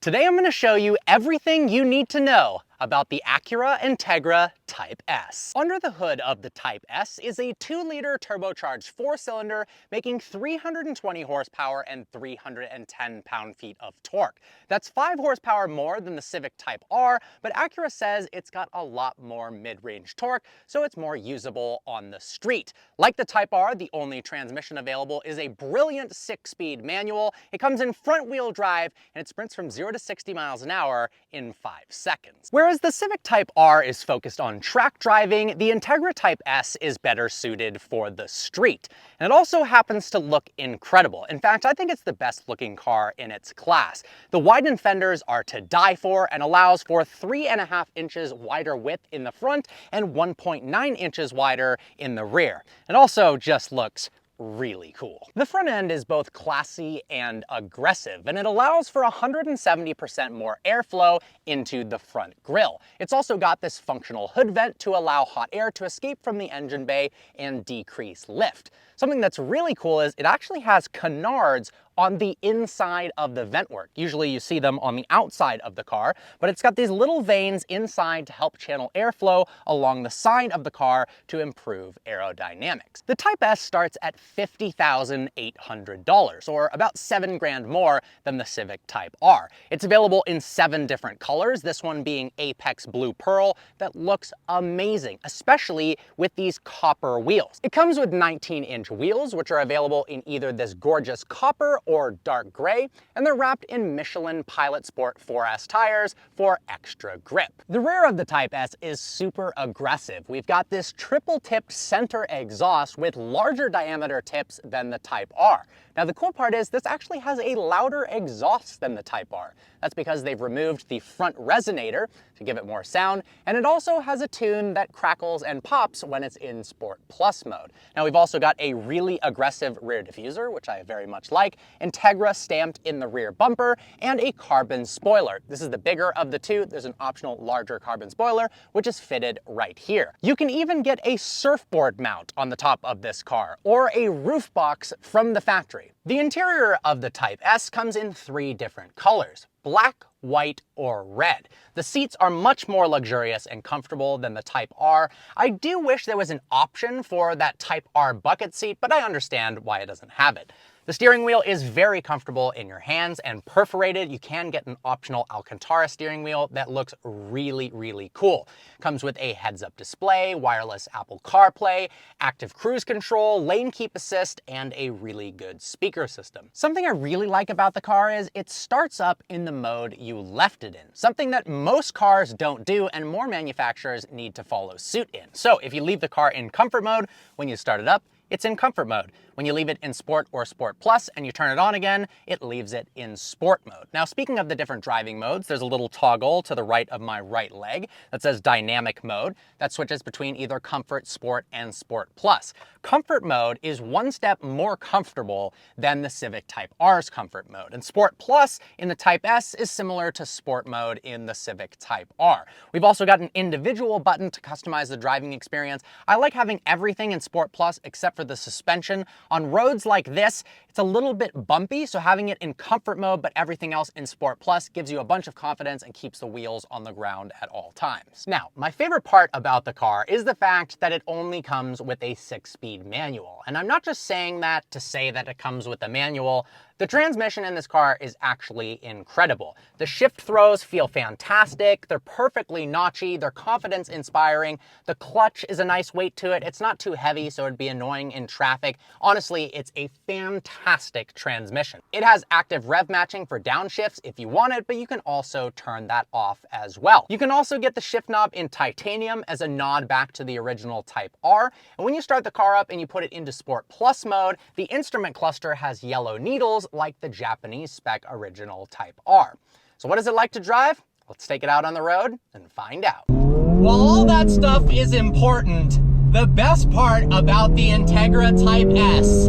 Today I'm going to show you everything you need to know about the Acura Integra Type S. Under the hood of the Type S is a 2-liter turbocharged 4-cylinder making 320 horsepower and 310 pound-feet of torque. That's 5 horsepower more than the Civic Type R, but Acura says it's got a lot more mid-range torque, so it's more usable on the street. Like the Type R, the only transmission available is a brilliant 6-speed manual. It comes in front-wheel drive, and it sprints from 0 to 60 miles an hour in 5 seconds. Whereas the Civic Type R is focused on track driving, the Integra Type S is better suited for the street. And it also happens to look incredible. In fact, I think it's the best looking car in its class. The widened fenders are to die for and allows for 3.5 inches wider width in the front and 1.9 inches wider in the rear. It also just looks really cool. The front end is both classy and aggressive, and it allows for 170% more airflow into the front grille. It's also got this functional hood vent to allow hot air to escape from the engine bay and decrease lift. Something that's really cool is it actually has canards on the inside of the ventwork. Usually you see them on the outside of the car, but it's got these little veins inside to help channel airflow along the side of the car to improve aerodynamics. The Type S starts at $50,800, or about $7 grand more than the Civic Type R. It's available in 7 different colors, this one being Apex Blue Pearl, that looks amazing, especially with these copper wheels. It comes with 19-inch wheels, which are available in either this gorgeous copper or dark gray, and they're wrapped in Michelin Pilot Sport 4S tires for extra grip. The rear of the Type S is super aggressive. We've got this triple-tipped center exhaust with larger diameter tips than the Type R. Now the cool part is this actually has a louder exhaust than the Type R. That's because they've removed the front resonator to give it more sound, and it also has a tune that crackles and pops when it's in Sport Plus mode. Now we've also got a really aggressive rear diffuser, which I very much like, Integra stamped in the rear bumper, and a carbon spoiler. This is the bigger of the two. There's an optional larger carbon spoiler, which is fitted right here. You can even get a surfboard mount on the top of this car, or a roof box from the factory. The interior of the Type S comes in 3 different colors: black, white, or red. The seats are much more luxurious and comfortable than the Type R. I do wish there was an option for that Type R bucket seat, but I understand why it doesn't have it. The steering wheel is very comfortable in your hands and perforated. You can get an optional Alcantara steering wheel that looks really, really cool. Comes with a heads-up display, wireless Apple CarPlay, active cruise control, lane keep assist, and a really good speaker system. Something I really like about the car is it starts up in the mode you left it in, something that most cars don't do and more manufacturers need to follow suit in. So if you leave the car in comfort mode, when you start it up, it's in comfort mode. When you leave it in Sport or Sport Plus and you turn it on again, it leaves it in Sport mode. Now, speaking of the different driving modes, there's a little toggle to the right of my right leg that says Dynamic Mode. That switches between either Comfort, Sport, and Sport Plus. Comfort mode is 1 step more comfortable than the Civic Type R's Comfort mode. And Sport Plus in the Type S is similar to Sport mode in the Civic Type R. We've also got an individual button to customize the driving experience. I like having everything in Sport Plus except for the suspension. On roads like this, it's a little bit bumpy, so having it in comfort mode but everything else in Sport Plus gives you a bunch of confidence and keeps the wheels on the ground at all times. Now, my favorite part about the car is the fact that it only comes with a 6-speed manual. And I'm not just saying that to say that it comes with a manual. The transmission in this car is actually incredible. The shift throws feel fantastic, they're perfectly notchy, they're confidence inspiring, the clutch is a nice weight to it, it's not too heavy so it'd be annoying in traffic. Honestly, it's a fantastic transmission. It has active rev matching for downshifts if you want it, but you can also turn that off as well. You can also get the shift knob in titanium as a nod back to the original Type R, and when you start the car up and you put it into Sport Plus mode, the instrument cluster has yellow needles like the Japanese spec original Type R. So what is it like to drive? Let's take it out on the road and find out. While all that stuff is important, the best part about the Integra Type S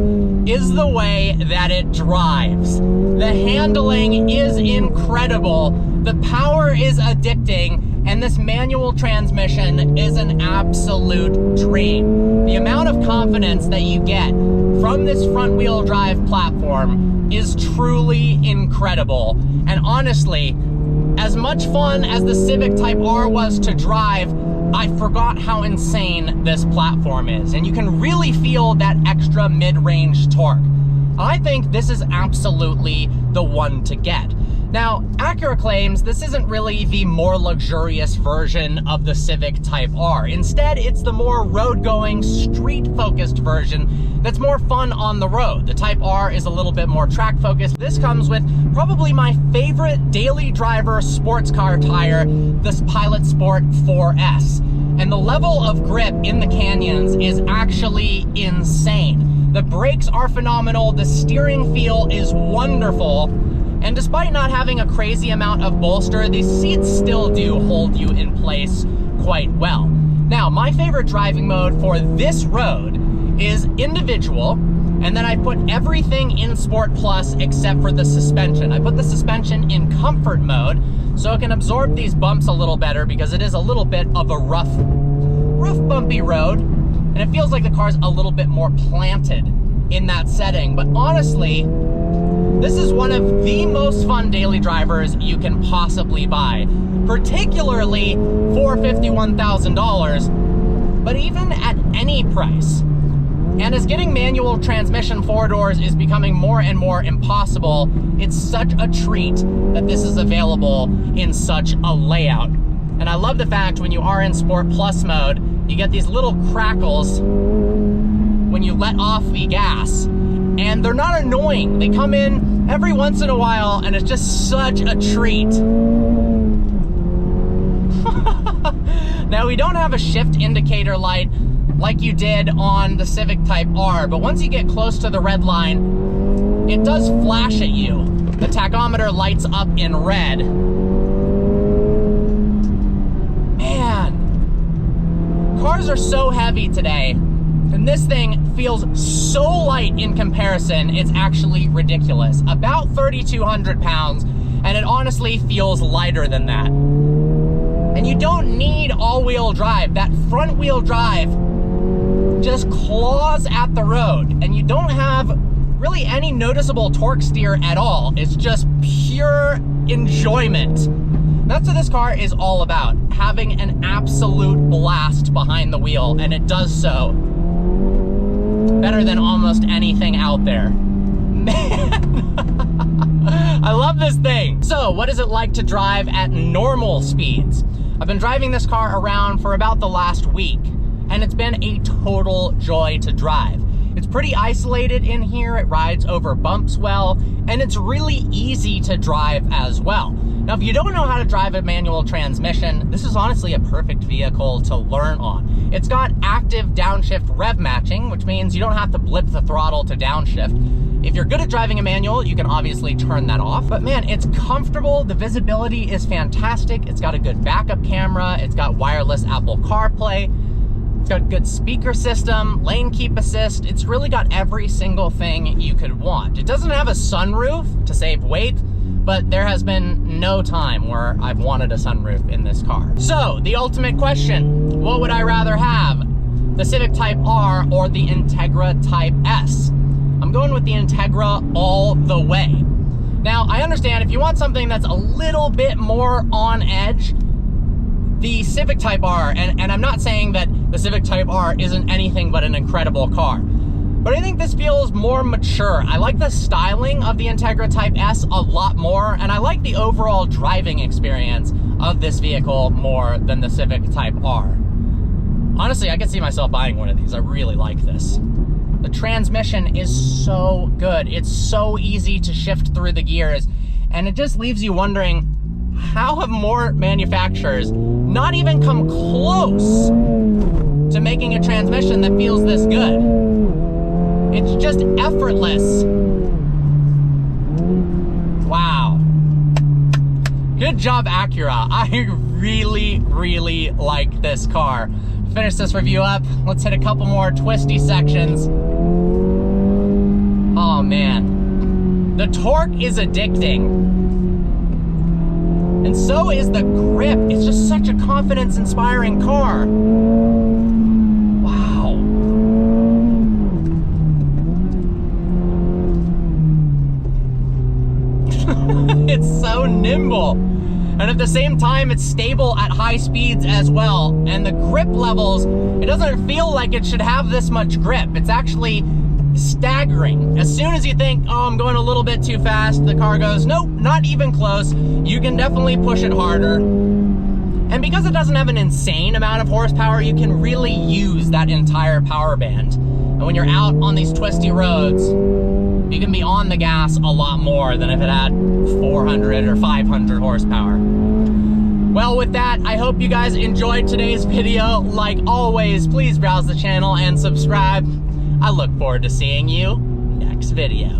is the way that it drives. The handling is incredible, the power is addicting, and this manual transmission is an absolute dream. The amount of confidence that you get from this front-wheel drive platform is truly incredible. And honestly, as much fun as the Civic Type R was to drive, I forgot how insane this platform is. And you can really feel that extra mid-range torque. I think this is absolutely the one to get. Now, Acura claims this isn't really the more luxurious version of the Civic Type R. Instead, it's the more road-going, street-focused version that's more fun on the road. The Type R is a little bit more track-focused. This comes with probably my favorite daily driver sports car tire, this Pilot Sport 4S. And the level of grip in the canyons is actually insane. The brakes are phenomenal, the steering feel is wonderful, and despite not having a crazy amount of bolster, these seats still do hold you in place quite well. Now, my favorite driving mode for this road is individual, and then I put everything in Sport Plus except for the suspension. I put the suspension in comfort mode so it can absorb these bumps a little better because it is a little bit of a rough bumpy road, and it feels like the car's a little bit more planted in that setting. But honestly, this is one of the most fun daily drivers you can possibly buy, particularly for $51,000, but even at any price. And as getting manual transmission four doors is becoming more and more impossible, it's such a treat that this is available in such a layout. And I love the fact when you are in Sport Plus mode, you get these little crackles when you let off the gas. And they're not annoying. They come in every once in a while, and it's just such a treat. Now, we don't have a shift indicator light like you did on the Civic Type R, but once you get close to the red line, it does flash at you. The tachometer lights up in red. Man, cars are so heavy today. And this thing feels so light in comparison, it's actually ridiculous. About 3,200 pounds, and it honestly feels lighter than that. And you don't need all-wheel drive. That front-wheel drive just claws at the road, and you don't have really any noticeable torque steer at all. It's just pure enjoyment. That's what this car is all about, having an absolute blast behind the wheel, and it does so better than almost anything out there. Man, I love this thing. So, what is it like to drive at normal speeds? I've been driving this car around for about the last week, and it's been a total joy to drive. It's pretty isolated in here, it rides over bumps well, and it's really easy to drive as well. Now, if you don't know how to drive a manual transmission, this is honestly a perfect vehicle to learn on. It's got active downshift rev matching, which means you don't have to blip the throttle to downshift. If you're good at driving a manual, you can obviously turn that off. But man, it's comfortable, the visibility is fantastic, it's got a good backup camera, it's got wireless Apple CarPlay, it's got a good speaker system, lane keep assist, it's really got every single thing you could want. It doesn't have a sunroof to save weight, but there has been no time where I've wanted a sunroof in this car. So, the ultimate question, what would I rather have? The Civic Type R or the Integra Type S? I'm going with the Integra all the way. Now, I understand if you want something that's a little bit more on edge, the Civic Type R, and I'm not saying that the Civic Type R isn't anything but an incredible car, but I think this feels more mature. I like the styling of the Integra Type S a lot more, and I like the overall driving experience of this vehicle more than the Civic Type R. Honestly, I could see myself buying one of these. I really like this. The transmission is so good. It's so easy to shift through the gears, and it just leaves you wondering, how have more manufacturers not even come close to making a transmission that feels this good? It's just effortless. Wow. Good job, Acura. I really, really like this car. Finish this review up. Let's hit a couple more twisty sections. Oh man. The torque is addicting. And so is the grip. It's just such a confidence-inspiring car. Wow. nimble. And at the same time, it's stable at high speeds as well. And the grip levels, it doesn't feel like it should have this much grip. It's actually staggering. As soon as you think, oh, I'm going a little bit too fast, the car goes, nope, not even close. You can definitely push it harder. And because it doesn't have an insane amount of horsepower, you can really use that entire power band. And when you're out on these twisty roads, you can be on the gas a lot more than if it had 400 or 500 horsepower. Well, with that, I hope you guys enjoyed today's video. Like always, please browse the channel and subscribe. I look forward to seeing you next video.